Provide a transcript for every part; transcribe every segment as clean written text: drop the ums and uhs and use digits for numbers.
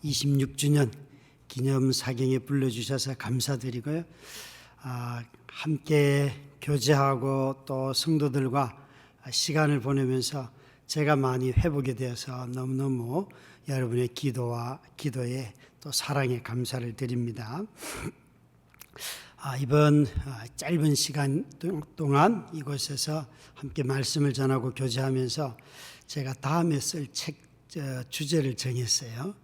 26주년 기념 사경에 불러주셔서 감사드리고요. 함께 교제하고 또 성도들과 시간을 보내면서 제가 많이 회복이 되어서 너무너무 여러분의 기도에 또 사랑에 감사를 드립니다. 이번 짧은 시간 동안 이곳에서 함께 말씀을 전하고 교제하면서 제가 다음에 쓸 책 주제를 정했어요.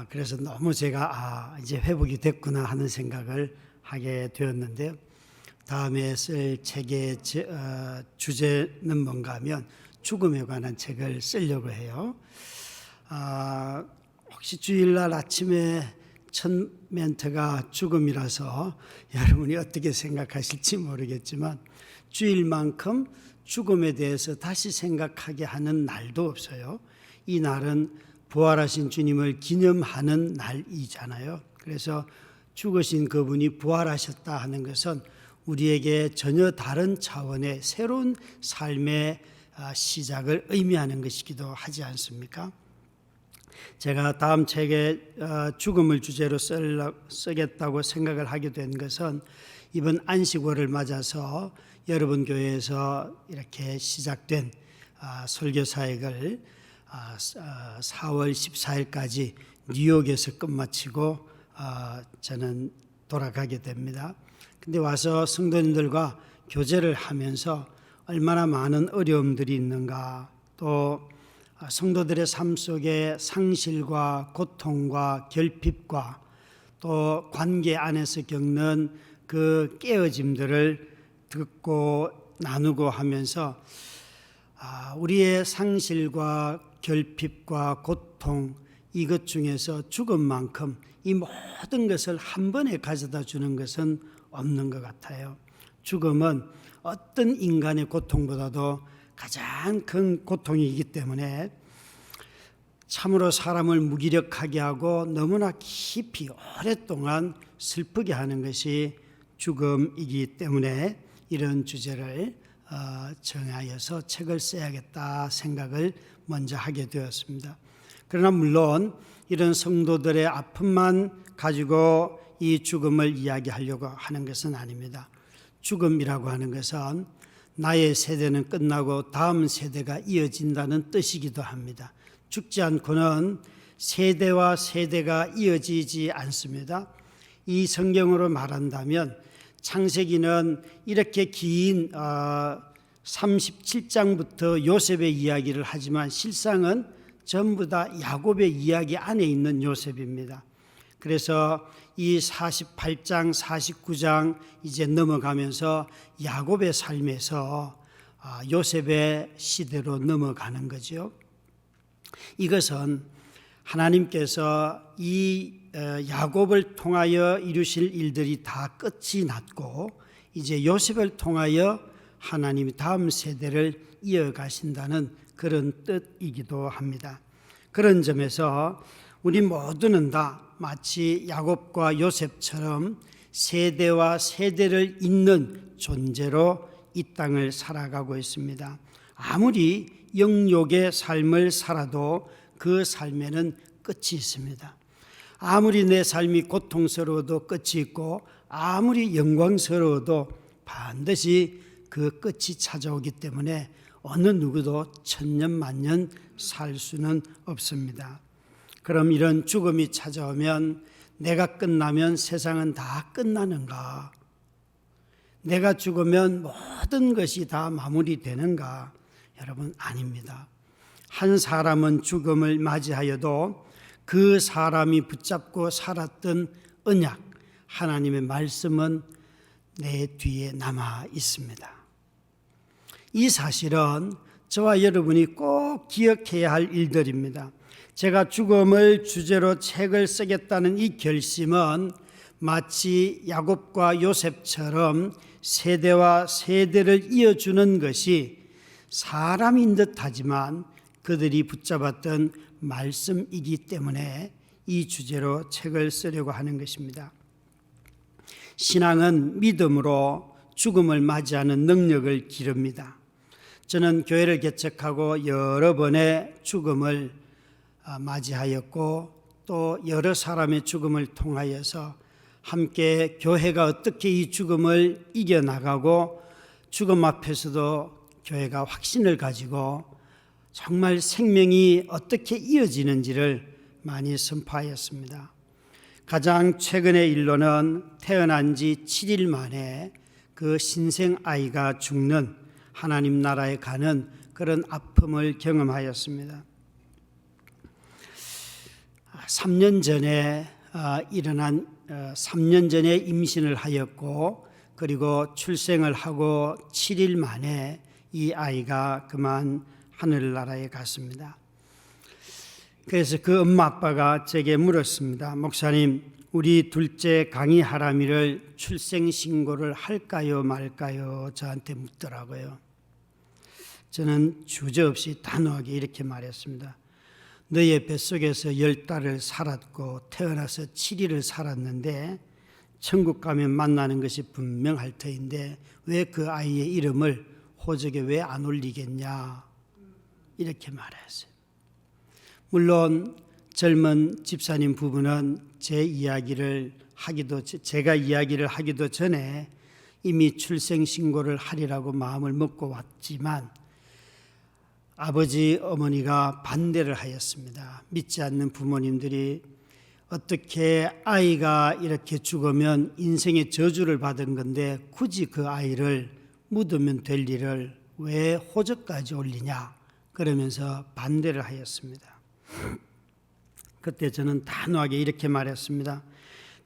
그래서 너무 제가 이제 회복이 됐구나 하는 생각을 하게 되었는데요. 다음에 쓸 책의 주제는 뭔가 하면 죽음에 관한 책을 쓰려고 해요. 혹시 주일날 아침에 첫 멘트가 죽음이라서 여러분이 어떻게 생각하실지 모르겠지만 주일만큼 죽음에 대해서 다시 생각하게 하는 날도 없어요. 이 날은 부활하신 주님을 기념하는 날이잖아요. 그래서 죽으신 그분이 부활하셨다 하는 것은 우리에게 전혀 다른 차원의 새로운 삶의 시작을 의미하는 것이기도 하지 않습니까? 제가 다음 책에 죽음을 주제로 쓰겠다고 생각을 하게 된 것은 이번 안식월을 맞아서 여러분 교회에서 이렇게 시작된 설교 사역을 4월 14일까지 뉴욕에서 끝마치고 저는 돌아가게 됩니다. 근데 와서 성도님들과 교제를 하면서 얼마나 많은 어려움들이 있는가, 또 성도들의 삶 속에 상실과 고통과 결핍과 또 관계 안에서 겪는 그 깨어짐들을 듣고 나누고 하면서 우리의 상실과 결핍과 고통 이것 중에서 죽음만큼 이 모든 것을 한 번에 가져다 주는 것은 없는 것 같아요. 죽음은 어떤 인간의 고통보다도 가장 큰 고통이기 때문에 참으로 사람을 무기력하게 하고 너무나 깊이 오랫동안 슬프게 하는 것이 죽음이기 때문에 이런 주제를 정하여서 책을 써야겠다 생각을 먼저 하게 되었습니다. 그러나 물론 이런 성도들의 아픔만 가지고 이 죽음을 이야기하려고 하는 것은 아닙니다. 죽음이라고 하는 것은 나의 세대는 끝나고 다음 세대가 이어진다는 뜻이기도 합니다. 죽지 않고는 세대와 세대가 이어지지 않습니다. 이 성경으로 말한다면 창세기는 이렇게 긴 37장부터 요셉의 이야기를 하지만 실상은 전부 다 야곱의 이야기 안에 있는 요셉입니다. 그래서 이 48장, 49장 이제 넘어가면서 야곱의 삶에서 요셉의 시대로 넘어가는 거죠. 이것은 하나님께서 이 야곱을 통하여 이루실 일들이 다 끝이 났고 이제 요셉을 통하여 하나님이 다음 세대를 이어가신다는 그런 뜻이기도 합니다. 그런 점에서 우리 모두는 다 마치 야곱과 요셉처럼 세대와 세대를 잇는 존재로 이 땅을 살아가고 있습니다. 아무리 영욕의 삶을 살아도 그 삶에는 끝이 있습니다. 아무리 내 삶이 고통스러워도 끝이 있고 아무리 영광스러워도 반드시 그 끝이 찾아오기 때문에 어느 누구도 천년만년 살 수는 없습니다. 그럼 이런 죽음이 찾아오면 내가 끝나면 세상은 다 끝나는가? 내가 죽으면 모든 것이 다 마무리되는가? 여러분, 아닙니다. 한 사람은 죽음을 맞이하여도 그 사람이 붙잡고 살았던 언약, 하나님의 말씀은 내 뒤에 남아 있습니다. 이 사실은 저와 여러분이 꼭 기억해야 할 일들입니다. 제가 죽음을 주제로 책을 쓰겠다는 이 결심은 마치 야곱과 요셉처럼 세대와 세대를 이어주는 것이 사람인 듯하지만 그들이 붙잡았던 말씀이기 때문에 이 주제로 책을 쓰려고 하는 것입니다. 신앙은 믿음으로 죽음을 맞이하는 능력을 기릅니다. 저는 교회를 개척하고 여러 번의 죽음을 맞이하였고 또 여러 사람의 죽음을 통하여서 함께 교회가 어떻게 이 죽음을 이겨나가고 죽음 앞에서도 교회가 확신을 가지고 정말 생명이 어떻게 이어지는지를 많이 선포하였습니다. 가장 최근의 일로는 태어난 지 7일 만에 그 신생 아이가 죽는 하나님 나라에 가는 그런 아픔을 경험하였습니다. 3년 전에 일어난 3년 전에 임신을 하였고 그리고 출생을 하고 7일 만에 이 아이가 그만 하늘나라에 갔습니다. 그래서 그 엄마 아빠가 제게 물었습니다. 목사님, 우리 둘째 강희 하람이를 출생 신고를 할까요 말까요? 저한테 묻더라고요. 저는 주저없이 단호하게 이렇게 말했습니다. 너의 뱃속에서 10달을 살았고 태어나서 7일을 살았는데 천국 가면 만나는 것이 분명할 터인데 왜 그 아이의 이름을 호적에 왜 안 올리겠냐 이렇게 말했어요. 물론 젊은 집사님 부부는 제가 이야기를 하기도 전에 이미 출생 신고를 하리라고 마음을 먹고 왔지만 아버지 어머니가 반대를 하였습니다. 믿지 않는 부모님들이 어떻게 아이가 이렇게 죽으면 인생의 저주를 받은 건데 굳이 그 아이를 묻으면 될 일을 왜 호적까지 올리냐 그러면서 반대를 하였습니다. 그때 저는 단호하게 이렇게 말했습니다.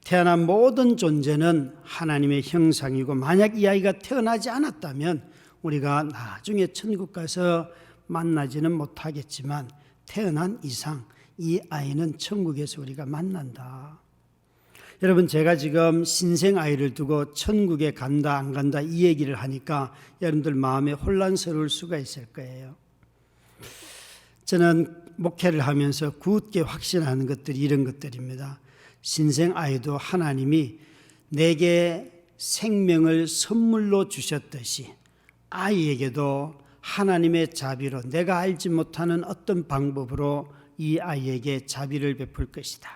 태어난 모든 존재는 하나님의 형상이고 만약 이 아이가 태어나지 않았다면 우리가 나중에 천국 가서 만나지는 못하겠지만 태어난 이상 이 아이는 천국에서 우리가 만난다. 여러분, 제가 지금 신생 아이를 두고 천국에 간다 안 간다 이 얘기를 하니까 여러분들 마음에 혼란스러울 수가 있을 거예요. 저는 목회를 하면서 굳게 확신하는 것들이 이런 것들입니다. 신생 아이도 하나님이 내게 생명을 선물로 주셨듯이 아이에게도 하나님의 자비로 내가 알지 못하는 어떤 방법으로 이 아이에게 자비를 베풀 것이다.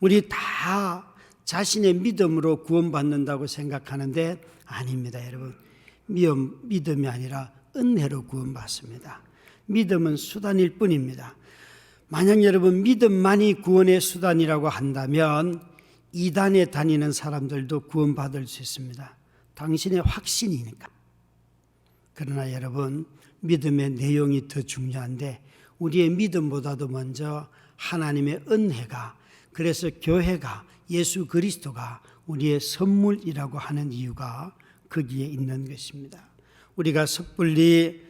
우리 다 자신의 믿음으로 구원받는다고 생각하는데 아닙니다, 여러분. 믿음이 아니라 은혜로 구원받습니다. 믿음은 수단일 뿐입니다. 만약 여러분 믿음만이 구원의 수단이라고 한다면 이단에 다니는 사람들도 구원받을 수 있습니다. 당신의 확신이니까. 그러나 여러분, 믿음의 내용이 더 중요한데 우리의 믿음보다도 먼저 하나님의 은혜가, 그래서 교회가, 예수 그리스도가 우리의 선물이라고 하는 이유가 거기에 있는 것입니다. 우리가 섣불리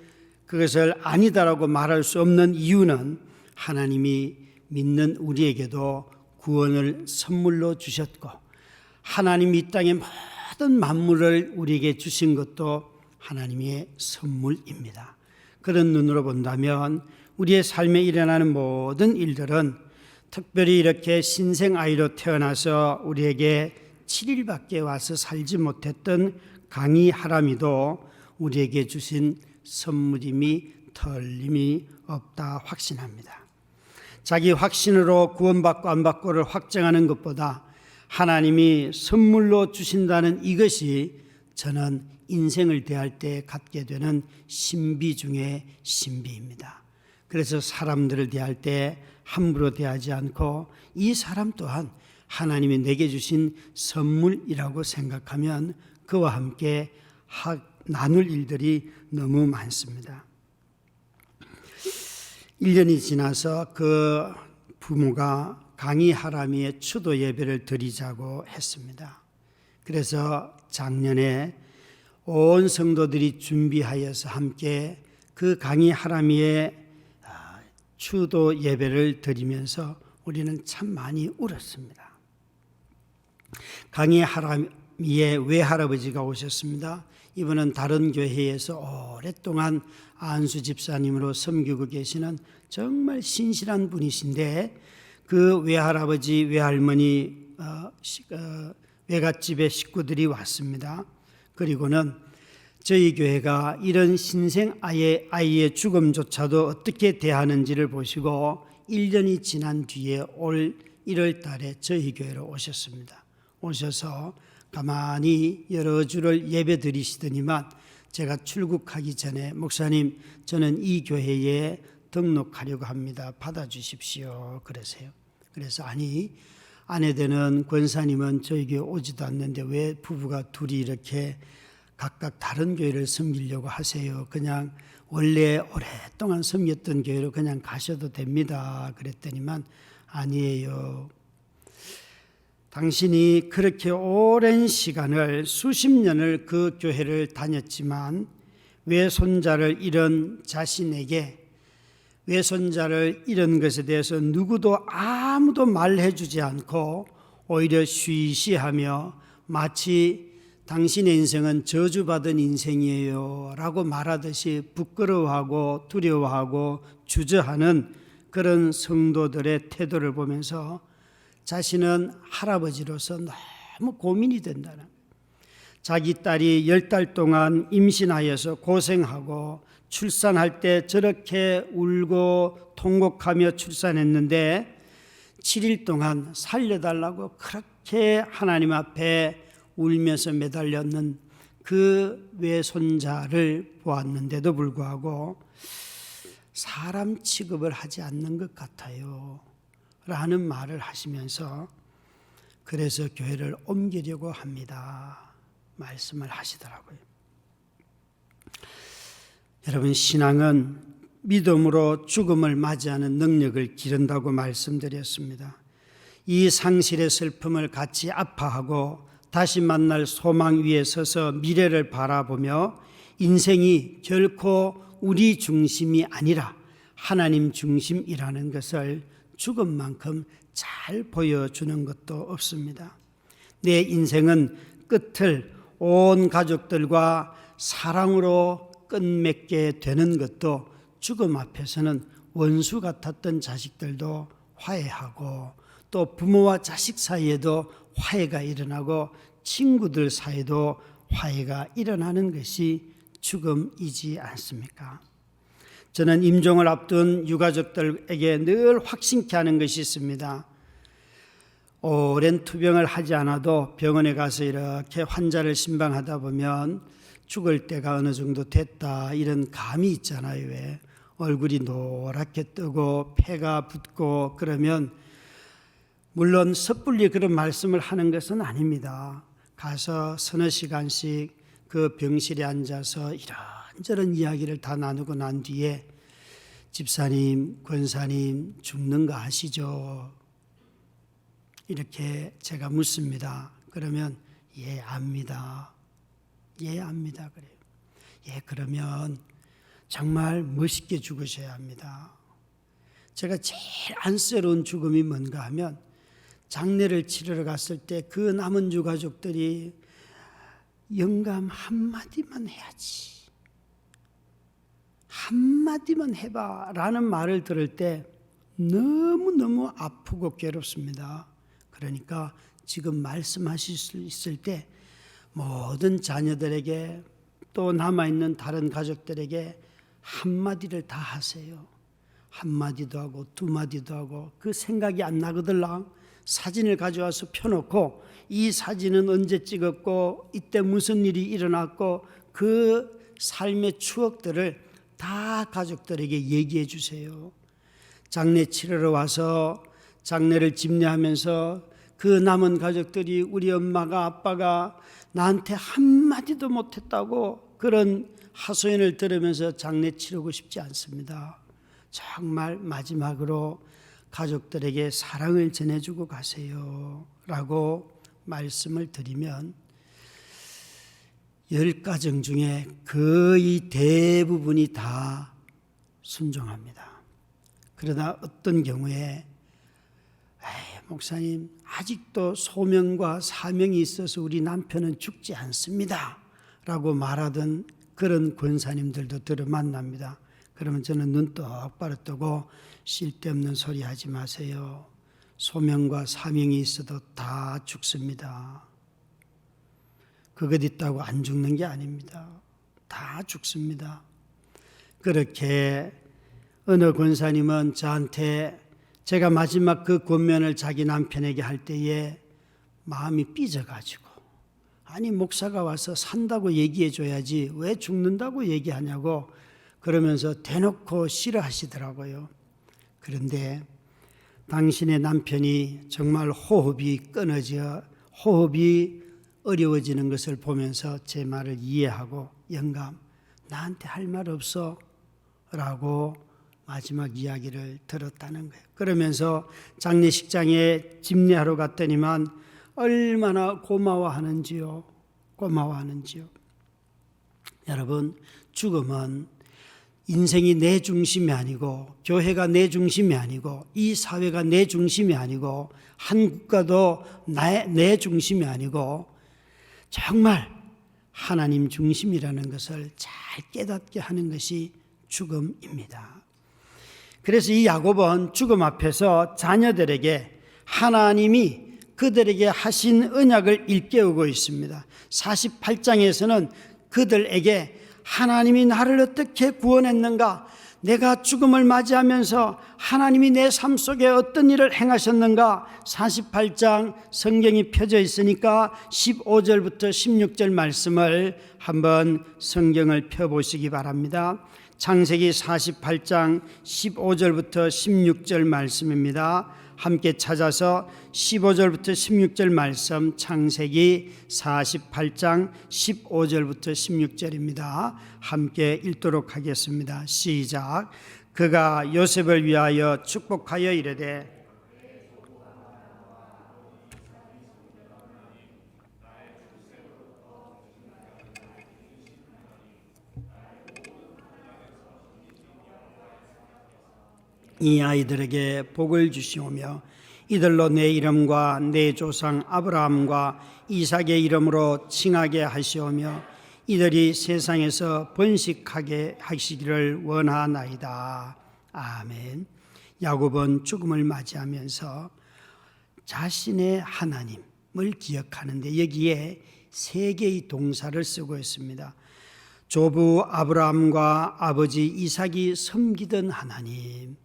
그것을 아니다라고 말할 수 없는 이유는 하나님이 믿는 우리에게도 구원을 선물로 주셨고 하나님이 이 땅의 모든 만물을 우리에게 주신 것도 하나님의 선물입니다. 그런 눈으로 본다면 우리의 삶에 일어나는 모든 일들은 특별히 이렇게 신생 아이로 태어나서 우리에게 7일밖에 와서 살지 못했던 강희 하람이도 우리에게 주신 선물임이 틀림이 없다 확신합니다. 자기 확신으로 구원받고 안 받고를 확정하는 것보다 하나님이 선물로 주신다는 이것이 저는 인생을 대할 때 갖게 되는 신비 중에 신비입니다. 그래서 사람들을 대할 때 함부로 대하지 않고 이 사람 또한 하나님이 내게 주신 선물이라고 생각하면 그와 함께 나눌 일들이 너무 많습니다. 1년이 지나서 그 부모가 강희 하람이의 추도 예배를 드리자고 했습니다. 그래서 작년에 온 성도들이 준비하여서 함께 그 강희 하람이의 추도 예배를 드리면서 우리는 참 많이 울었습니다. 강희 하람이의 외할아버지가 오셨습니다. 이분은 다른 교회에서 오랫동안 안수 집사님으로 섬기고 계시는 정말 신실한 분이신데 그 외할아버지, 외할머니 외갓집의 식구들이 왔습니다. 그리고는 저희 교회가 이런 신생 아이의 죽음조차도 어떻게 대하는지를 보시고 1년이 지난 뒤에 올 1월 달에 저희 교회로 오셨습니다. 오셔서 가만히 여러 주를 예배 드리시더니만 제가 출국하기 전에 목사님, 저는 이 교회에 등록하려고 합니다. 받아주십시오. 그러세요. 그래서 아니, 아내 되는 권사님은 저희 교회 오지도 않는데 왜 부부가 둘이 이렇게 각각 다른 교회를 섬기려고 하세요? 그냥 원래 오랫동안 섬겼던 교회로 그냥 가셔도 됩니다. 그랬더니만 아니에요. 당신이 그렇게 오랜 시간을 수십 년을 그 교회를 다녔지만 외손자를 잃은 자신에게 외손자를 잃은 것에 대해서 누구도 아무도 말해주지 않고 오히려 쉬쉬하며 마치 당신의 인생은 저주받은 인생이에요 라고 말하듯이 부끄러워하고 두려워하고 주저하는 그런 성도들의 태도를 보면서 자신은 할아버지로서 너무 고민이 된다는, 자기 딸이 10달 동안 임신하여서 고생하고 출산할 때 저렇게 울고 통곡하며 출산했는데 7일 동안 살려달라고 그렇게 하나님 앞에 울면서 매달렸는 그 외손자를 보았는데도 불구하고 사람 취급을 하지 않는 것 같아요 라는 말을 하시면서 그래서 교회를 옮기려고 합니다 말씀을 하시더라고요. 여러분, 신앙은 믿음으로 죽음을 맞이하는 능력을 기른다고 말씀드렸습니다. 이 상실의 슬픔을 같이 아파하고 다시 만날 소망 위에 서서 미래를 바라보며 인생이 결코 우리 중심이 아니라 하나님 중심이라는 것을 죽음만큼 잘 보여주는 것도 없습니다. 내 인생은 끝을 온 가족들과 사랑으로 끝맺게 되는 것도 죽음 앞에서는 원수 같았던 자식들도 화해하고 또 부모와 자식 사이에도 화해가 일어나고 친구들 사이에도 화해가 일어나는 것이 죽음이지 않습니까? 저는 임종을 앞둔 유가족들에게 늘 확신케 하는 것이 있습니다. 오랜 투병을 하지 않아도 병원에 가서 이렇게 환자를 신방하다 보면 죽을 때가 어느 정도 됐다 이런 감이 있잖아요. 왜? 얼굴이 노랗게 뜨고 폐가 붓고 그러면 물론 섣불리 그런 말씀을 하는 것은 아닙니다. 가서 서너 시간씩 그 병실에 앉아서 이런저런 이야기를 다 나누고 난 뒤에 집사님, 권사님 죽는 거 아시죠? 이렇게 제가 묻습니다. 그러면 예, 압니다. 예, 압니다. 그래요. 예, 그러면 정말 멋있게 죽으셔야 합니다. 제가 제일 안쓰러운 죽음이 뭔가 하면 장례를 치르러 갔을 때 그 남은 유가족들이 영감 한마디만 해야지, 한마디만 해봐 라는 말을 들을 때 너무너무 아프고 괴롭습니다. 그러니까 지금 말씀하실 수 있을 때 모든 자녀들에게 또 남아있는 다른 가족들에게 한마디를 다 하세요. 한마디도 하고 두마디도 하고 그 생각이 안 나거들랑 사진을 가져와서 펴놓고 이 사진은 언제 찍었고 이때 무슨 일이 일어났고 그 삶의 추억들을 다 가족들에게 얘기해 주세요. 장례 치르러 와서 장례를 집례하면서 그 남은 가족들이 우리 엄마가 아빠가 나한테 한마디도 못했다고 그런 하소연을 들으면서 장례 치르고 싶지 않습니다. 정말 마지막으로 가족들에게 사랑을 전해주고 가세요 라고 말씀을 드리면 10가정 중에 거의 대부분이 다 순종합니다. 그러나 어떤 경우에 목사님 아직도 소명과 사명이 있어서 우리 남편은 죽지 않습니다 라고 말하던 그런 권사님들도 들어 만납니다. 그러면 저는 눈 똑바로 뜨고 쓸데없는 소리 하지 마세요. 소명과 사명이 있어도 다 죽습니다. 그것 있다고 안 죽는 게 아닙니다. 다 죽습니다. 그렇게 어느 권사님은 저한테 제가 마지막 그 권면을 자기 남편에게 할 때에 마음이 삐져가지고, 아니 목사가 와서 산다고 얘기해 줘야지 왜 죽는다고 얘기하냐고 그러면서 대놓고 싫어하시더라고요. 그런데 당신의 남편이 정말 호흡이 어려워지는 것을 보면서 제 말을 이해하고, 영감 나한테 할 말 없어 라고 마지막 이야기를 들었다는 거예요. 그러면서 장례식장에 집례하러 갔더니만 얼마나 고마워하는지요. 여러분, 죽음은 인생이 내 중심이 아니고, 교회가 내 중심이 아니고, 이 사회가 내 중심이 아니고, 한 국가도 내 중심이 아니고 정말 하나님 중심이라는 것을 잘 깨닫게 하는 것이 죽음입니다. 그래서 이 야곱은 죽음 앞에서 자녀들에게 하나님이 그들에게 하신 언약을 일깨우고 있습니다. 48장에서는 그들에게 하나님이 나를 어떻게 구원했는가, 내가 죽음을 맞이하면서 하나님이 내 삶 속에 어떤 일을 행하셨는가, 48장 성경이 펴져 있으니까 15절부터 16절 말씀을 한번 성경을 펴보시기 바랍니다. 창세기 48장 15절부터 16절 말씀입니다. 함께 찾아서 15절부터 16절 말씀, 창세기 48장 15절부터 16절입니다. 함께 읽도록 하겠습니다. 시작. 그가 요셉을 위하여 축복하여 이르되 이 아이들에게 복을 주시오며 이들로 내 이름과 내 조상 아브라함과 이삭의 이름으로 칭하게 하시오며 이들이 세상에서 번식하게 하시기를 원하나이다. 아멘. 야곱은 죽음을 맞이하면서 자신의 하나님을 기억하는데 여기에 세 개의 동사를 쓰고 있습니다. 조부 아브라함과 아버지 이삭이 섬기던 하나님,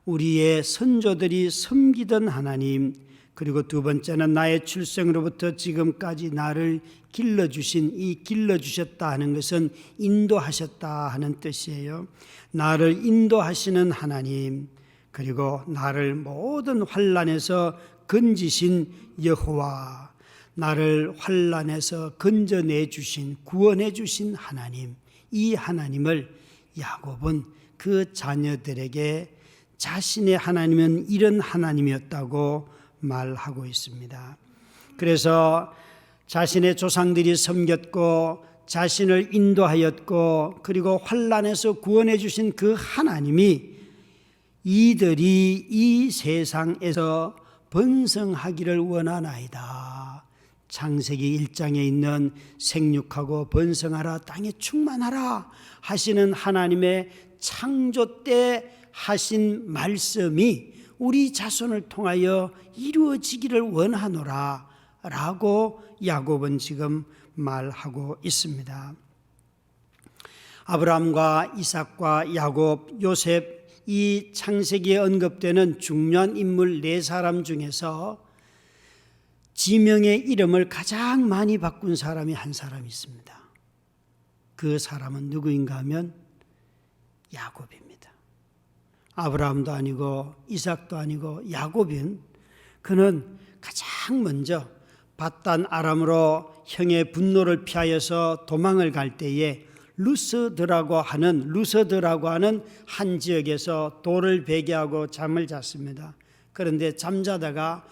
우리의 선조들이 섬기던 하나님, 그리고 두 번째는 나의 출생으로부터 지금까지 나를 길러주신, 이 길러주셨다 하는 것은 인도하셨다 하는 뜻이에요. 나를 인도하시는 하나님, 그리고 나를 모든 환난에서 건지신 여호와, 나를 환난에서 건져내 주신, 구원해 주신 하나님, 이 하나님을 야곱은 그 자녀들에게 자신의 하나님은 이런 하나님이었다고 말하고 있습니다. 그래서 자신의 조상들이 섬겼고 자신을 인도하였고 그리고 환난에서 구원해 주신 그 하나님이 이들이 이 세상에서 번성하기를 원하나이다. 창세기 1장에 있는 생육하고 번성하라, 땅에 충만하라 하시는 하나님의 창조 때 하신 말씀이 우리 자손을 통하여 이루어지기를 원하노라 라고 야곱은 지금 말하고 있습니다. 아브라함과 이삭과 야곱, 요셉, 이 창세기에 언급되는 중요한 인물 네 사람 중에서 지명의 이름을 가장 많이 바꾼 사람이 한 사람이 있습니다. 그 사람은 누구인가 하면 야곱입니다. 아브라함도 아니고 이삭도 아니고 야곱인, 그는 가장 먼저 밧단 아람으로 형의 분노를 피하여서 도망을 갈 때에 루스드라고 하는 한 지역에서 돌을 베개하고 잠을 잤습니다. 그런데 잠자다가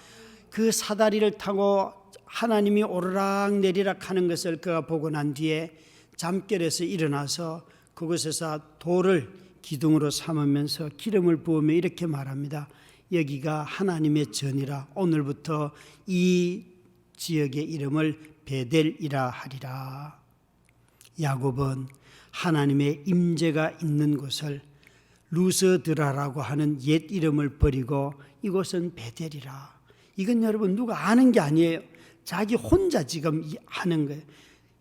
그 사다리를 타고 하나님이 오르락 내리락 하는 것을 그가 보고 난 뒤에 잠결에서 일어나서 그곳에서 돌을 기둥으로 삼으면서 기름을 부으며 이렇게 말합니다. 여기가 하나님의 전이라 오늘부터 이 지역의 이름을 베델이라 하리라. 야곱은 하나님의 임재가 있는 곳을 루스드라라고 하는 옛 이름을 버리고 이곳은 베델이라. 이건 여러분 누가 아는 게 아니에요. 자기 혼자 지금 하는 거예요.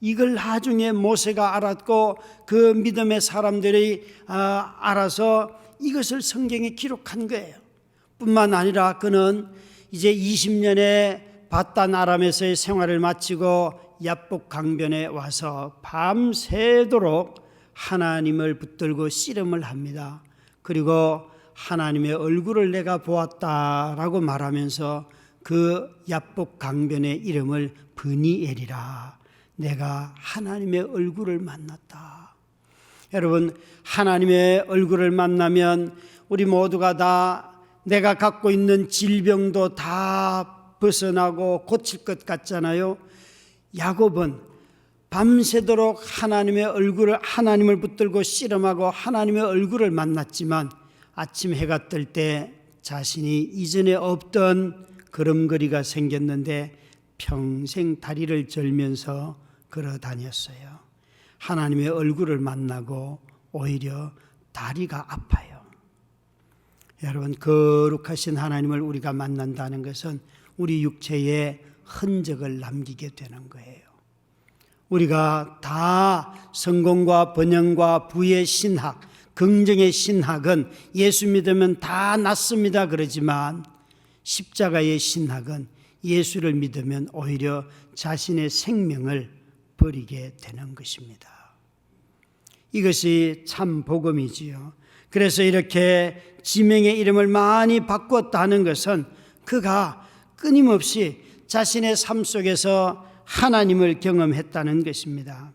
이걸 나중에 모세가 알았고 그 믿음의 사람들이 알아서 이것을 성경에 기록한 거예요. 뿐만 아니라 그는 이제 20년의 바단 아람에서의 생활을 마치고 야복 강변에 와서 밤새도록 하나님을 붙들고 씨름을 합니다. 그리고 하나님의 얼굴을 내가 보았다라고 말하면서 그 야복 강변의 이름을 브니엘이라, 내가 하나님의 얼굴을 만났다. 여러분, 하나님의 얼굴을 만나면 우리 모두가 다 내가 갖고 있는 질병도 다 벗어나고 고칠 것 같잖아요. 야곱은 밤새도록 하나님을 붙들고 씨름하고 하나님의 얼굴을 만났지만 아침 해가 뜰 때 자신이 이전에 없던 걸음걸이가 생겼는데 평생 다리를 절면서 걸어 다녔어요. 하나님의 얼굴을 만나고 오히려 다리가 아파요. 여러분, 거룩하신 하나님을 우리가 만난다는 것은 우리 육체에 흔적을 남기게 되는 거예요. 우리가 다 성공과 번영과 부의 신학, 긍정의 신학은 예수 믿으면 다 낫습니다 그러지만 십자가의 신학은 예수를 믿으면 오히려 자신의 생명을 버리게 되는 것입니다. 이것이 참 복음이지요. 그래서 이렇게 지명의 이름을 많이 바꿨다 하는 것은 그가 끊임없이 자신의 삶 속에서 하나님을 경험했다는 것입니다.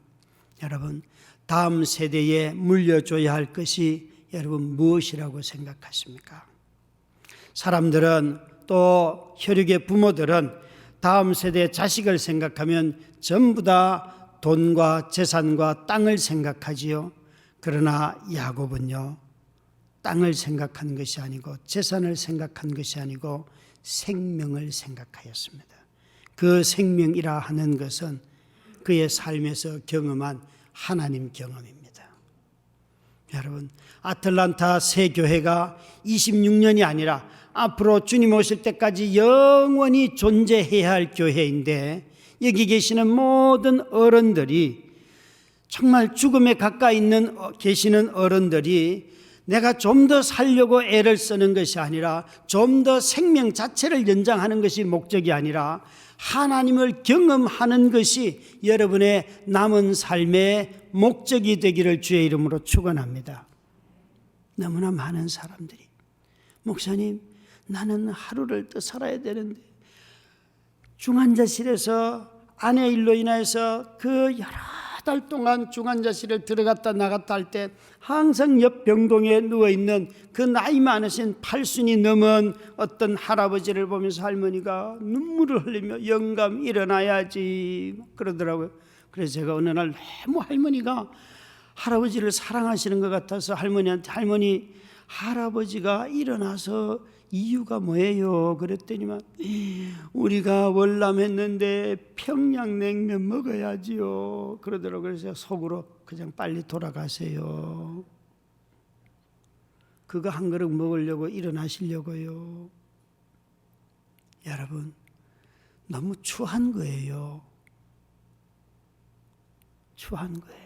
여러분, 다음 세대에 물려줘야 할 것이 여러분 무엇이라고 생각하십니까? 사람들은 또 혈육의 부모들은 다음 세대의 자식을 생각하면 전부 다 돈과 재산과 땅을 생각하지요. 그러나 야곱은요, 땅을 생각한 것이 아니고 재산을 생각한 것이 아니고 생명을 생각하였습니다. 그 생명이라 하는 것은 그의 삶에서 경험한 하나님 경험입니다. 여러분, 아틀란타 새 교회가 26년이 아니라 앞으로 주님 오실 때까지 영원히 존재해야 할 교회인데, 여기 계시는 모든 어른들이, 정말 죽음에 가까이 계시는 어른들이 내가 좀 더 살려고 애를 쓰는 것이 아니라, 좀 더 생명 자체를 연장하는 것이 목적이 아니라 하나님을 경험하는 것이 여러분의 남은 삶의 목적이 되기를 주의 이름으로 축원합니다. 너무나 많은 사람들이, 목사님, 나는 하루를 더 살아야 되는데, 중환자실에서 아내 일로 인해서 그 여러 달 동안 중환자실을 들어갔다 나갔다 할 때 항상 옆 병동에 누워있는 그 나이 많으신 80이 넘은 어떤 할아버지를 보면서 할머니가 눈물을 흘리며 영감 일어나야지 그러더라고요. 그래서 제가 어느 날 너무 할머니가 할아버지를 사랑하시는 것 같아서 할머니한테, 할머니, 할아버지가 일어나서 이유가 뭐예요? 그랬더니만 우리가 월남했는데 평양냉면 먹어야지요 그러더라고요. 그래서 속으로 그냥 빨리 돌아가세요. 그거 한 그릇 먹으려고 일어나시려고요. 여러분, 너무 추한 거예요. 추한 거예요.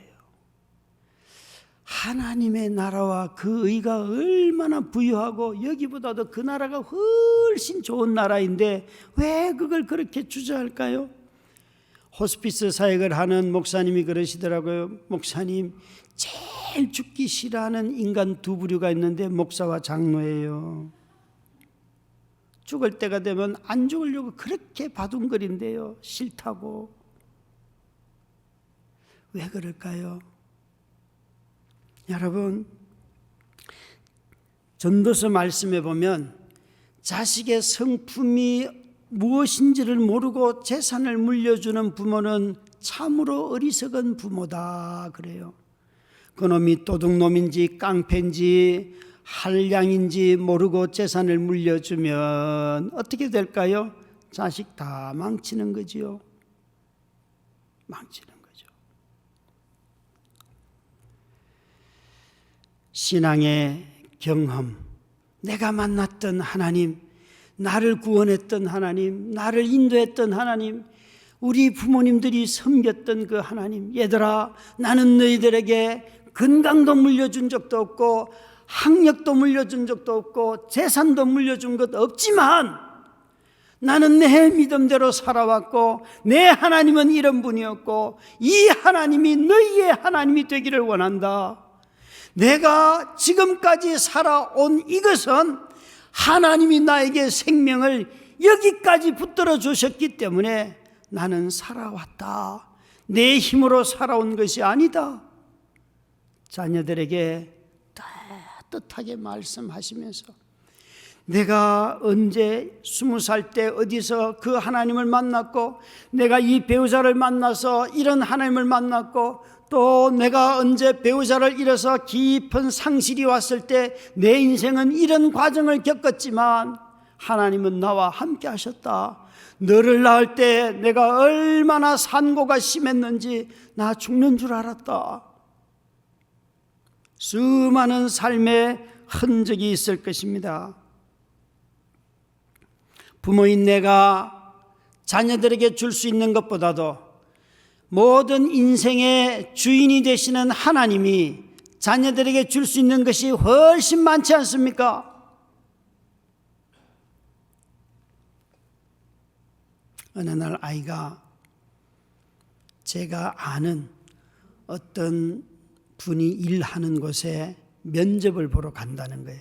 하나님의 나라와 그 의가 얼마나 부유하고 여기보다도 그 나라가 훨씬 좋은 나라인데 왜 그걸 그렇게 주저할까요? 호스피스 사역을 하는 목사님이 그러시더라고요. 목사님, 제일 죽기 싫어하는 인간 두 부류가 있는데 목사와 장로예요. 죽을 때가 되면 안 죽으려고 그렇게 바둥거린대요. 싫다고. 왜 그럴까요? 여러분, 전도서 말씀에 보면 자식의 성품이 무엇인지를 모르고 재산을 물려주는 부모는 참으로 어리석은 부모다 그래요. 그놈이 도둑놈인지 깡패인지 한량인지 모르고 재산을 물려주면 어떻게 될까요? 자식 다 망치는 거지요. 망치는 거죠. 신앙의 경험, 내가 만났던 하나님, 나를 구원했던 하나님, 나를 인도했던 하나님, 우리 부모님들이 섬겼던 그 하나님, 얘들아, 나는 너희들에게 건강도 물려준 적도 없고 학력도 물려준 적도 없고 재산도 물려준 것 없지만 나는 내 믿음대로 살아왔고 내 하나님은 이런 분이었고 이 하나님이 너희의 하나님이 되기를 원한다. 내가 지금까지 살아온 이것은 하나님이 나에게 생명을 여기까지 붙들어 주셨기 때문에 나는 살아왔다. 내 힘으로 살아온 것이 아니다. 자녀들에게 따뜻하게 말씀하시면서 내가 언제 20살 때 어디서 그 하나님을 만났고 내가 이 배우자를 만나서 이런 하나님을 만났고 또 내가 언제 배우자를 잃어서 깊은 상실이 왔을 때 내 인생은 이런 과정을 겪었지만 하나님은 나와 함께 하셨다. 너를 낳을 때 내가 얼마나 산고가 심했는지 나 죽는 줄 알았다. 수많은 삶의 흔적이 있을 것입니다. 부모인 내가 자녀들에게 줄 수 있는 것보다도 모든 인생의 주인이 되시는 하나님이 자녀들에게 줄 수 있는 것이 훨씬 많지 않습니까? 어느 날 아이가 제가 아는 어떤 분이 일하는 곳에 면접을 보러 간다는 거예요.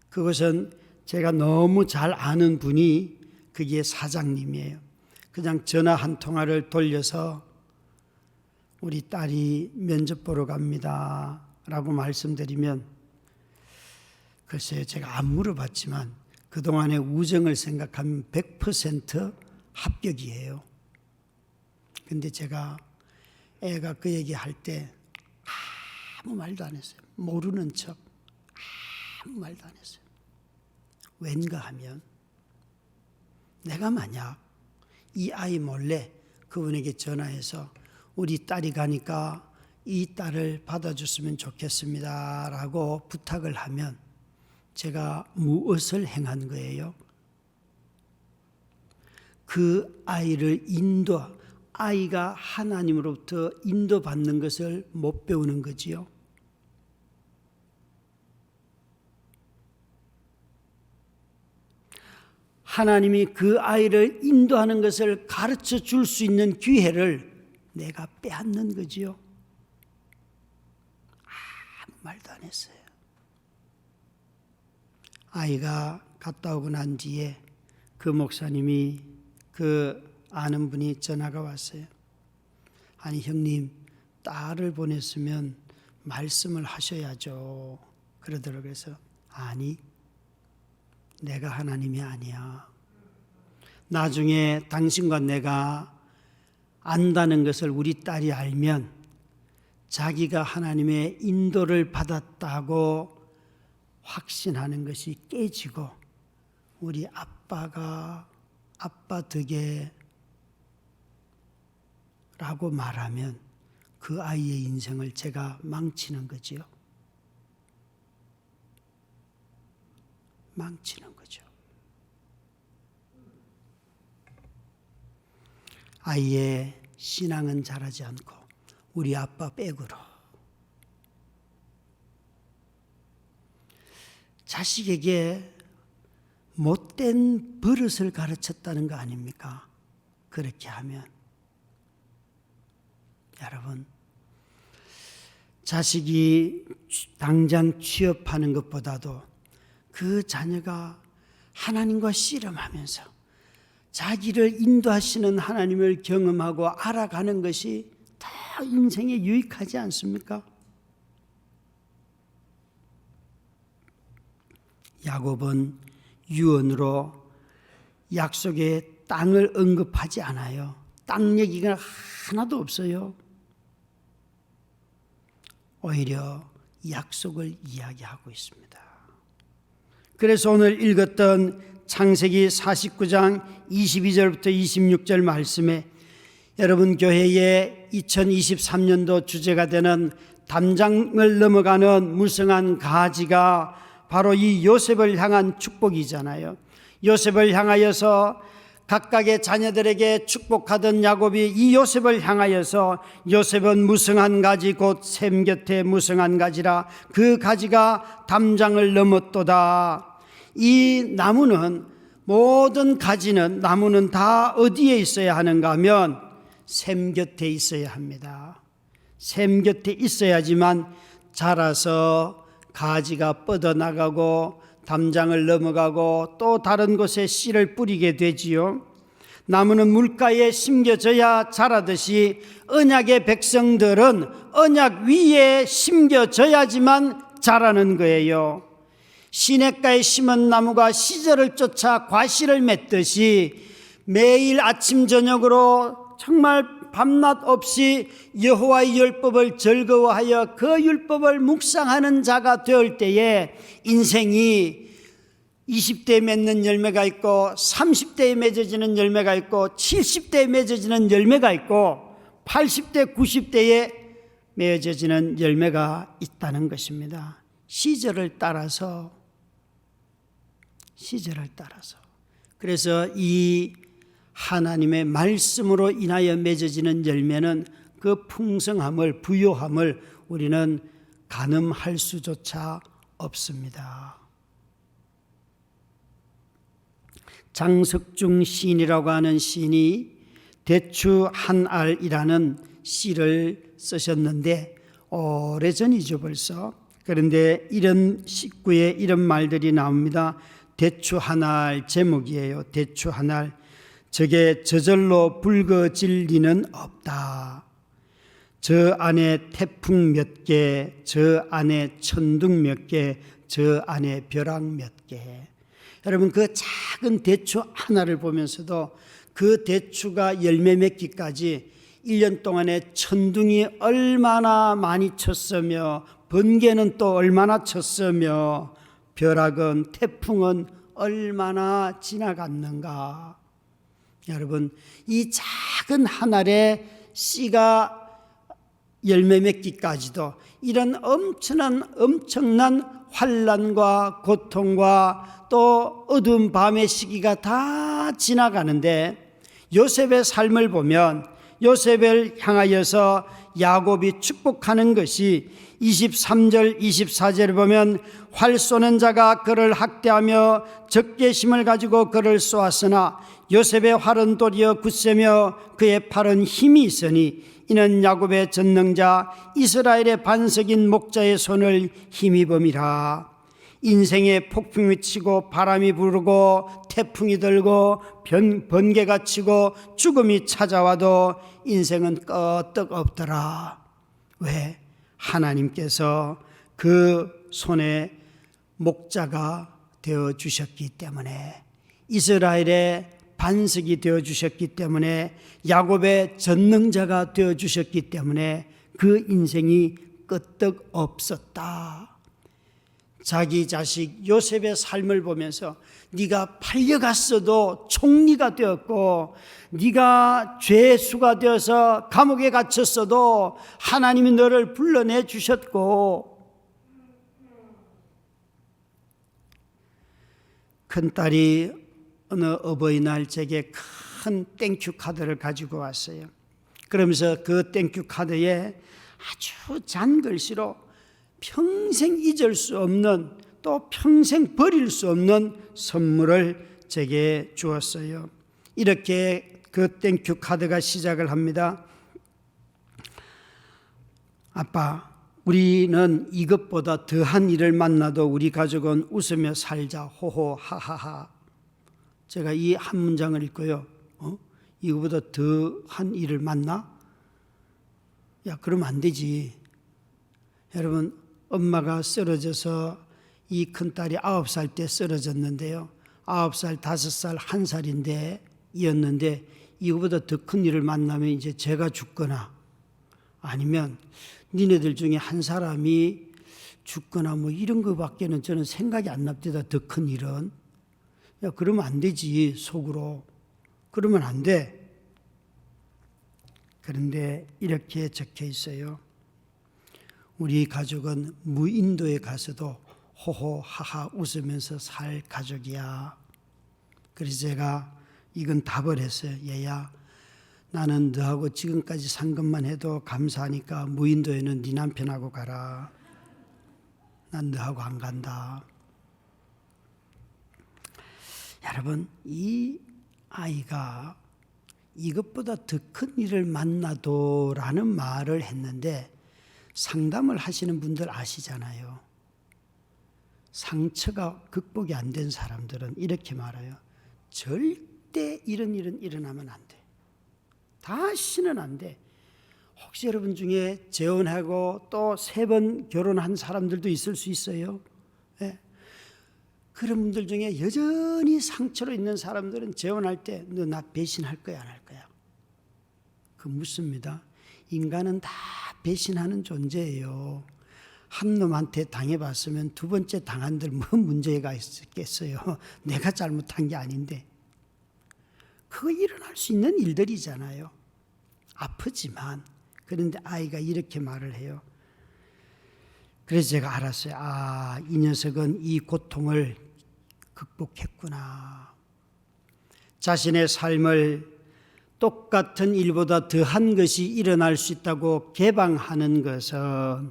그것은 제가 너무 잘 아는 분이 그게 사장님이에요. 그냥 전화 한 통화를 돌려서 우리 딸이 면접 보러 갑니다 라고 말씀드리면 글쎄요, 제가 안 물어봤지만 그동안의 우정을 생각하면 100% 합격이에요. 근데 제가 애가 그 얘기할 때 아무 말도 안 했어요. 모르는 척 아무 말도 안 했어요. 왠가 하면 내가 만약 이 아이 몰래 그분에게 전화해서 우리 딸이 가니까 이 딸을 받아줬으면 좋겠습니다 라고 부탁을 하면 제가 무엇을 행한 거예요? 그 아이를 아이가 하나님으로부터 인도받는 것을 못 배우는 거지요. 하나님이 그 아이를 인도하는 것을 가르쳐 줄 수 있는 기회를 내가 빼앗는 거지요. 아무 말도 안 했어요. 아이가 갔다 오고 난 뒤에 그 목사님이 그 아는 분이 전화가 왔어요. 아니 형님, 딸을 보냈으면 말씀을 하셔야죠 그러더라고요. 그래서 아니, 내가 하나님이 아니야. 나중에 당신과 내가 안다는 것을 우리 딸이 알면 자기가 하나님의 인도를 받았다고 확신하는 것이 깨지고 우리 아빠가 아빠 덕에 라고 말하면 그 아이의 인생을 제가 망치는 거지요. 망치는 거죠. 아이의 신앙은 자라지 않고 우리 아빠 백으로 자식에게 못된 버릇을 가르쳤다는 거 아닙니까? 그렇게 하면 여러분, 자식이 당장 취업하는 것보다도 그 자녀가 하나님과 씨름하면서 자기를 인도하시는 하나님을 경험하고 알아가는 것이 더 인생에 유익하지 않습니까? 야곱은 유언으로 약속의 땅을 언급하지 않아요. 땅 얘기가 하나도 없어요. 오히려 약속을 이야기하고 있습니다. 그래서 오늘 읽었던 창세기 49장 22절부터 26절 말씀에 여러분 교회의 2023년도 주제가 되는 담장을 넘어가는 무성한 가지가 바로 이 요셉을 향한 축복이잖아요. 요셉을 향하여서 각각의 자녀들에게 축복하던 야곱이 이 요셉을 향하여서 요셉은 무성한 가지 곧 샘 곁에 무성한 가지라 그 가지가 담장을 넘었도다. 이 나무는 모든 가지는 나무는 다 어디에 있어야 하는가 하면 샘 곁에 있어야 합니다. 샘 곁에 있어야지만 자라서 가지가 뻗어나가고 담장을 넘어가고 또 다른 곳에 씨를 뿌리게 되지요. 나무는 물가에 심겨져야 자라듯이 언약의 백성들은 언약 위에 심겨져야지만 자라는 거예요. 시냇가에 심은 나무가 시절을 쫓아 과실을 맺듯이 매일 아침 저녁으로 정말 밤낮 없이 여호와의 율법을 즐거워하여 그 율법을 묵상하는 자가 되을 때에 인생이 20대에 맺는 열매가 있고 30대에 맺어지는 열매가 있고 70대에 맺어지는 열매가 있고 80대, 90대에 맺어지는 열매가 있다는 것입니다. 시절을 따라서 그래서 이 하나님의 말씀으로 인하여 맺어지는 열매는 그 풍성함을 부요함을 우리는 가늠할 수조차 없습니다. 장석중 시인이라고 하는 시인이 대추 한 알이라는 시를 쓰셨는데 오래전이죠 벌써. 그런데 이런 식구에 이런 말들이 나옵니다. 대추 한 알 제목이에요. 대추 한 알. 저게 저절로 붉어질 리는 없다. 저 안에 태풍 몇 개, 저 안에 천둥 몇 개, 저 안에 벼락 몇 개. 여러분 그 작은 대추 하나를 보면서도 그 대추가 열매 맺기까지 1년 동안에 천둥이 얼마나 많이 쳤으며 번개는 또 얼마나 쳤으며 벼락은 태풍은 얼마나 지나갔는가. 여러분 이 작은 한 알의 씨가 열매 맺기까지도 이런 엄청난 환난과 고통과 또 어두운 밤의 시기가 다 지나가는데 요셉의 삶을 보면 요셉을 향하여서 야곱이 축복하는 것이 23절 24절을 보면 활 쏘는 자가 그를 학대하며 적개심을 가지고 그를 쏘았으나 요셉의 활은 도리어 굳세며 그의 팔은 힘이 있으니 이는 야곱의 전능자 이스라엘의 반석인 목자의 손을 힘입음이라. 인생에 폭풍이 치고 바람이 부르고 태풍이 들고 번개가 치고 죽음이 찾아와도 인생은 끄떡없더라. 왜? 하나님께서 그 손에 목자가 되어주셨기 때문에, 이스라엘의 반석이 되어주셨기 때문에, 야곱의 전능자가 되어주셨기 때문에 그 인생이 끄떡없었다. 자기 자식 요셉의 삶을 보면서 네가 팔려갔어도 총리가 되었고 네가 죄수가 되어서 감옥에 갇혔어도 하나님이 너를 불러내 주셨고, 큰딸이 어느 어버이날 제게 큰 땡큐 카드를 가지고 왔어요. 그러면서 그 땡큐 카드에 아주 잔글씨로 평생 잊을 수 없는, 또 평생 버릴 수 없는 선물을 제게 주었어요. 이렇게 그 땡큐 카드가 시작을 합니다. 아빠, 우리는 이것보다 더한 일을 만나도 우리 가족은 웃으며 살자. 호호 하하하. 제가 이 한 문장을 읽고요. 이거보다 더한 일을 만나? 야, 그러면 안 되지. 여러분, 엄마가 쓰러져서 이 큰딸이 9살 때 쓰러졌는데요. 9살, 5살, 1살인데 이었는데 이거보다 더 큰 일을 만나면 이제 제가 죽거나 아니면 니네들 중에 한 사람이 죽거나 뭐 이런 거밖에는 저는 생각이 안 납니다. 더 큰 일은. 야, 그러면 안 되지, 속으로. 그러면 안 돼. 그런데 이렇게 적혀 있어요. 우리 가족은 무인도에 가서도 호호 하하 웃으면서 살 가족이야. 그래서 제가 이건 다 버렸어요. 얘야, 나는 너하고 지금까지 산 것만 해도 감사하니까 무인도에는 네 남편하고 가라. 난 너하고 안 간다. 여러분, 이 아이가 이것보다 더 큰 일을 만나도라는 말을 했는데, 상담을 하시는 분들 아시잖아요. 상처가 극복이 안 된 사람들은 이렇게 말해요. 절대 이런 일은 일어나면 안 돼. 다시는 안 돼. 혹시 여러분 중에 재혼하고 또 3번 결혼한 사람들도 있을 수 있어요. 네. 그런 분들 중에 여전히 상처로 있는 사람들은 재혼할 때 너 나 배신할 거야 안 할 거야? 그 묻습니다. 인간은 다 배신하는 존재예요. 한 놈한테 당해봤으면 2번째 당한들 뭐 문제가 있겠어요. 내가 잘못한 게 아닌데. 그거 일어날 수 있는 일들이잖아요. 아프지만. 그런데 아이가 이렇게 말을 해요. 그래서 제가 알았어요. 아, 이 녀석은 이 고통을 극복했구나. 자신의 삶을 똑같은 일보다 더한 것이 일어날 수 있다고 개방하는 것은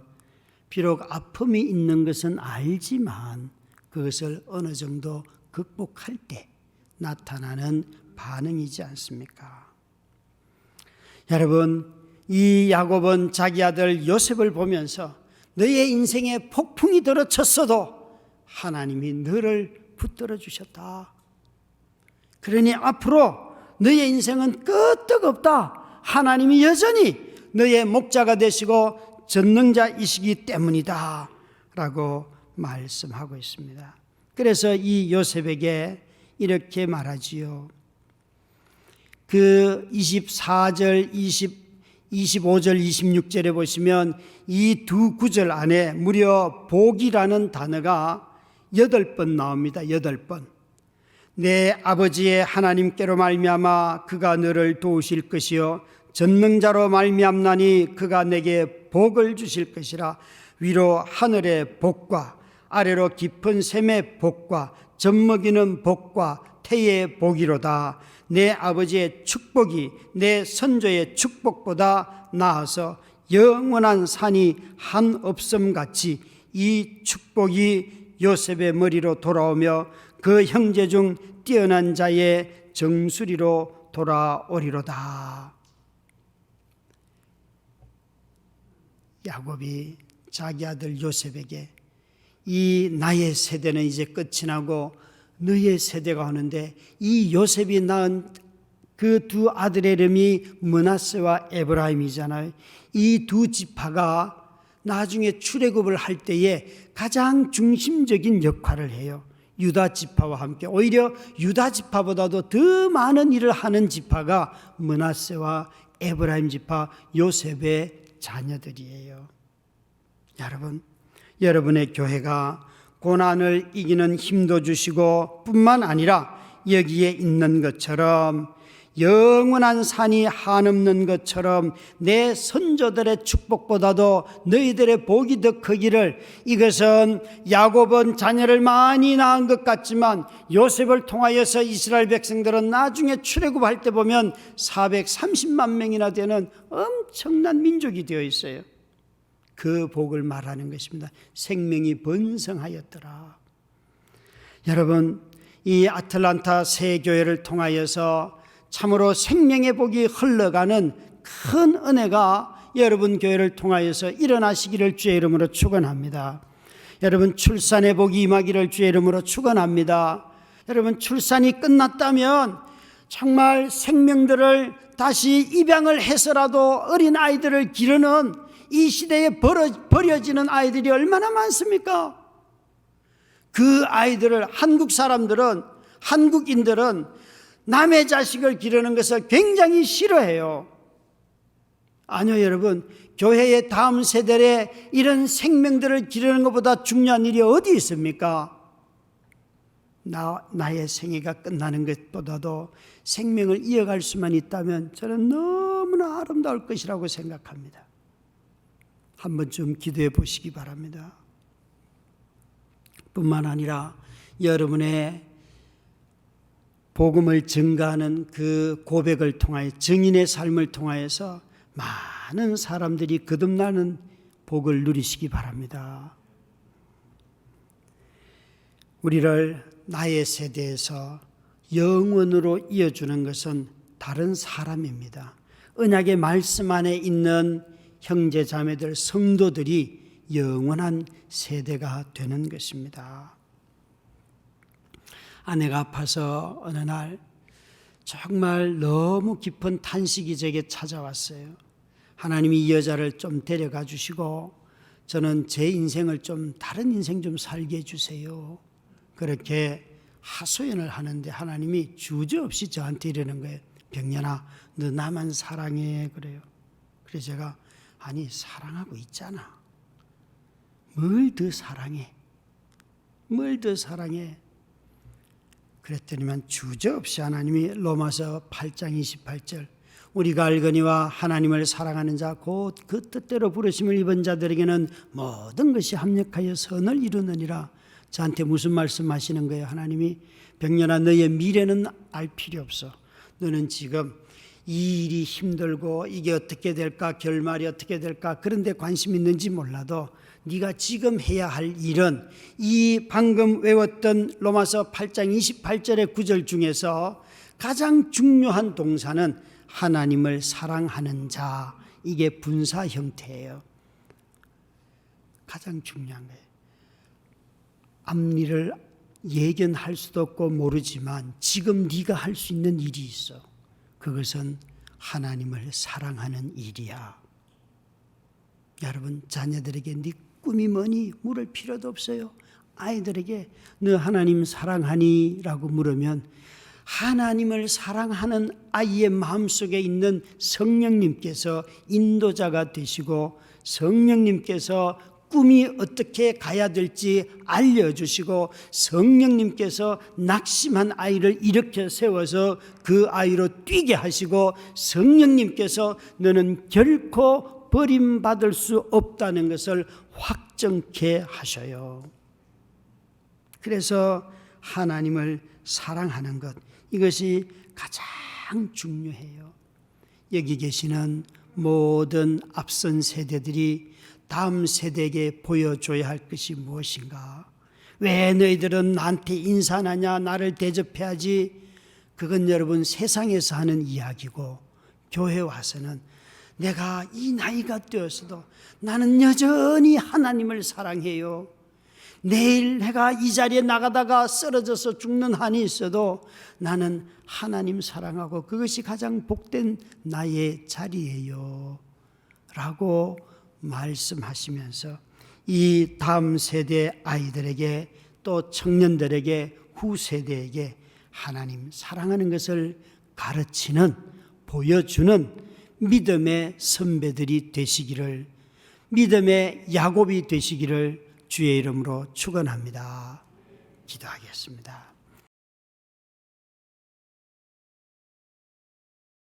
비록 아픔이 있는 것은 알지만 그것을 어느 정도 극복할 때 나타나는 반응이지 않습니까? 여러분, 이 야곱은 자기 아들 요셉을 보면서 너의 인생에 폭풍이 들어쳤어도 하나님이 너를 붙들어 주셨다. 그러니 앞으로 너의 인생은 끄떡없다. 하나님이 여전히 너의 목자가 되시고 전능자이시기 때문이다 라고 말씀하고 있습니다. 그래서 이 요셉에게 이렇게 말하지요. 그 24절, 25절, 26절에 보시면 이 두 구절 안에 무려 복이라는 단어가 8번 나옵니다. 8번. 내 아버지의 하나님께로 말미암아 그가 너를 도우실 것이요 전능자로 말미암나니 그가 내게 복을 주실 것이라. 위로 하늘의 복과 아래로 깊은 샘의 복과 젖먹이는 복과 태의 복이로다. 내 아버지의 축복이 내 선조의 축복보다 나아서 영원한 산이 한없음같이 이 축복이 요셉의 머리로 돌아오며 그 형제 중 뛰어난 자의 정수리로 돌아오리로다. 야곱이 자기 아들 요셉에게 이 나의 세대는 이제 끝이 나고 너의 세대가 오는데, 이 요셉이 낳은 그 두 아들의 이름이 므낫세와 에브라임이잖아요. 이 두 지파가 나중에 출애굽을 할 때에 가장 중심적인 역할을 해요. 유다 지파와 함께. 오히려 유다 지파보다도 더 많은 일을 하는 지파가 므낫세와 에브라임 지파, 요셉의 자녀들이에요. 여러분, 여러분의 교회가 고난을 이기는 힘도 주시고 뿐만 아니라 여기에 있는 것처럼 영원한 산이 한없는 것처럼 내 선조들의 축복보다도 너희들의 복이 더 크기를, 이것은 야곱은 자녀를 많이 낳은 것 같지만 요셉을 통하여서 이스라엘 백성들은 나중에 출애굽할 때 보면 430만 명이나 되는 엄청난 민족이 되어 있어요. 그 복을 말하는 것입니다. 생명이 번성하였더라. 여러분, 이 아틀란타 새 교회를 통하여서 참으로 생명의 복이 흘러가는 큰 은혜가 여러분 교회를 통하여서 일어나시기를 주의 이름으로 축원합니다. 여러분, 출산의 복이 임하기를 주의 이름으로 축원합니다. 여러분, 출산이 끝났다면 정말 생명들을 다시 입양을 해서라도 어린 아이들을 기르는 이 시대에 버려지는 아이들이 얼마나 많습니까? 그 아이들을 한국 사람들은, 한국인들은 남의 자식을 기르는 것을 굉장히 싫어해요. 아니요, 여러분, 교회의 다음 세대에 이런 생명들을 기르는 것보다 중요한 일이 어디 있습니까? 나의 생애가 끝나는 것보다도 생명을 이어갈 수만 있다면 저는 너무나 아름다울 것이라고 생각합니다. 한 번쯤 기도해 보시기 바랍니다. 뿐만 아니라 여러분의 복음을 증가하는 그 고백을 통하여 증인의 삶을 통하여서 많은 사람들이 거듭나는 복을 누리시기 바랍니다. 우리를 나의 세대에서 영원으로 이어주는 것은 다른 사람입니다. 언약의 말씀 안에 있는 형제 자매들 성도들이 영원한 세대가 되는 것입니다. 아내가 아파서 어느 날 정말 너무 깊은 탄식이 제게 찾아왔어요. 하나님이 이 여자를 좀 데려가 주시고 저는 제 인생을 좀 다른 인생 좀 살게 해주세요. 그렇게 하소연을 하는데 하나님이 주저없이 저한테 이러는 거예요. 병년아, 너 나만 사랑해. 그래요. 그래서 제가 아니 사랑하고 있잖아. 뭘 더 사랑해? 뭘 더 사랑해? 그랬더니만 주저없이 하나님이 로마서 8장 28절 우리가 알거니와 하나님을 사랑하는 자 곧 그 뜻대로 부르심을 입은 자들에게는 모든 것이 합력하여 선을 이루느니라. 저한테 무슨 말씀하시는 거예요? 하나님이 병년아 너의 미래는 알 필요 없어. 너는 지금 이 일이 힘들고 이게 어떻게 될까 결말이 어떻게 될까 그런 데 관심 있는지 몰라도 네가 지금 해야 할 일은 이 방금 외웠던 로마서 8장 28절의 구절 중에서 가장 중요한 동사는 하나님을 사랑하는 자. 이게 분사 형태예요. 가장 중요한 거예요. 앞일을 예견할 수도 없고 모르지만 지금 네가 할 수 있는 일이 있어. 그것은 하나님을 사랑하는 일이야. 여러분 자녀들에게 네 꿈이 뭐니? 물을 필요도 없어요. 아이들에게 너 하나님 사랑하니? 라고 물으면 하나님을 사랑하는 아이의 마음속에 있는 성령님께서 인도자가 되시고 성령님께서 꿈이 어떻게 가야 될지 알려주시고 성령님께서 낙심한 아이를 일으켜 세워서 그 아이로 뛰게 하시고 성령님께서 너는 결코 버림받을 수 없다는 것을 확정케 하셔요. 그래서 하나님을 사랑하는 것, 이것이 가장 중요해요. 여기 계시는 모든 앞선 세대들이 다음 세대에게 보여줘야 할 것이 무엇인가? 왜 너희들은 나한테 인사하냐? 나를 대접해야지. 그건 여러분 세상에서 하는 이야기고 교회 와서는 내가 이 나이가 되었어도 나는 여전히 하나님을 사랑해요. 내일 내가 이 자리에 나가다가 쓰러져서 죽는 한이 있어도 나는 하나님 사랑하고 그것이 가장 복된 나의 자리예요. 라고 말씀하시면서 이 다음 세대 아이들에게 또 청년들에게 후세대에게 하나님 사랑하는 것을 가르치는 보여주는 믿음의 선배들이 되시기를, 믿음의 야곱이 되시기를 주의 이름으로 축원합니다. 기도하겠습니다.